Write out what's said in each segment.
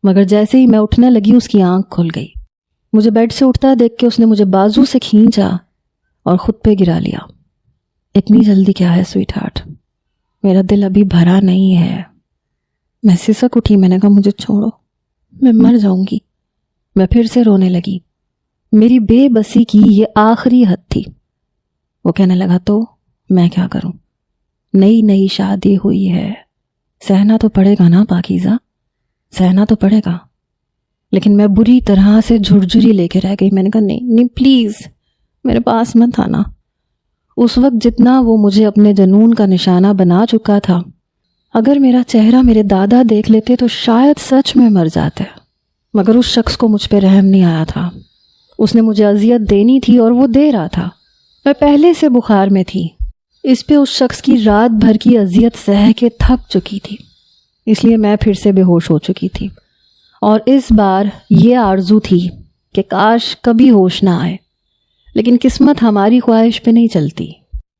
مگر جیسے ہی میں اٹھنے لگی اس کی آنکھ کھل گئی۔ مجھے بیڈ سے اٹھتا دیکھ کے اس نے مجھے بازو سے کھینچا اور خود پہ گرا لیا۔ اتنی جلدی کیا ہے سویٹ ہارٹ، میرا دل ابھی بھرا نہیں ہے۔ میں سسک اٹھی، میں نے کہا مجھے چھوڑو، میں مر جاؤں گی۔ میں پھر سے رونے لگی۔ میری بے بسی کی یہ آخری حد تھی۔ وہ کہنے لگا تو میں کیا کروں، نئی شادی ہوئی ہے، سہنا تو پڑے گا نا پاکیزہ، سہنا تو پڑے گا۔ لیکن میں بری طرح سے جھرجھری لے کے رہ گئی۔ میں نے کہا نہیں پلیز میرے پاس مت آنا۔ اس وقت جتنا وہ مجھے اپنے جنون کا نشانہ بنا چکا تھا، اگر میرا چہرہ میرے دادا دیکھ لیتے تو شاید سچ میں مر جاتے۔ مگر اس شخص کو مجھ پہ رحم نہیں آیا تھا۔ اس نے مجھے اذیت دینی تھی اور وہ دے رہا تھا۔ میں پہلے سے بخار میں تھی، اس پہ اس شخص کی رات بھر کی اذیت سہ کے تھک چکی تھی، اس لیے میں پھر سے بے ہوش ہو چکی تھی۔ اور اس بار یہ آرزو تھی کہ کاش کبھی ہوش نہ آئے، لیکن قسمت ہماری خواہش پہ نہیں چلتی۔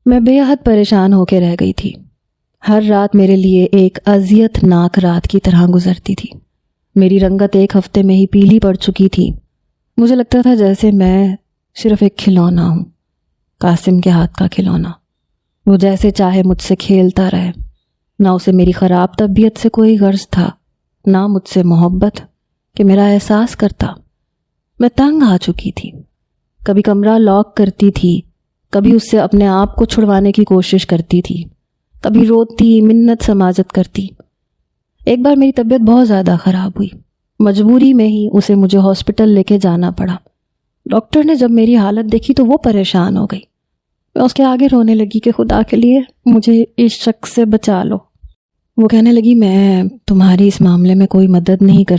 میں بے حد پریشان ہو کے رہ گئی تھی۔ ہر رات میرے لیے ایک اذیت ناک رات کی طرح گزرتی تھی۔ میری رنگت ایک ہفتے میں ہی پیلی پڑ چکی تھی۔ مجھے لگتا تھا جیسے میں صرف ایک کھلونا ہوں، قاسم کے ہاتھ کا کھلونا۔ وہ جیسے چاہے مجھ سے کھیلتا رہے، نہ اسے میری خراب طبیعت سے کوئی غرض تھا، نہ مجھ سے محبت کہ میرا احساس کرتا۔ میں تنگ آ چکی تھی۔ کبھی کمرہ لاک کرتی تھی، کبھی اس سے اپنے آپ کو چھڑوانے کی کوشش کرتی تھی، کبھی روتی، منت سماجت کرتی۔ ایک بار میری طبیعت بہت زیادہ خراب ہوئی، مجبوری میں ہی اسے مجھے ہاسپٹل لے کے جانا پڑا۔ ڈاکٹر نے جب میری حالت دیکھی تو وہ پریشان ہو گئی۔ میں اس کے آگے رونے لگی کہ خدا کے لیے مجھے اس شخص سے بچا لو۔ وہ کہنے لگی میں تمہاری اس معاملے میں کوئی مدد نہیں کر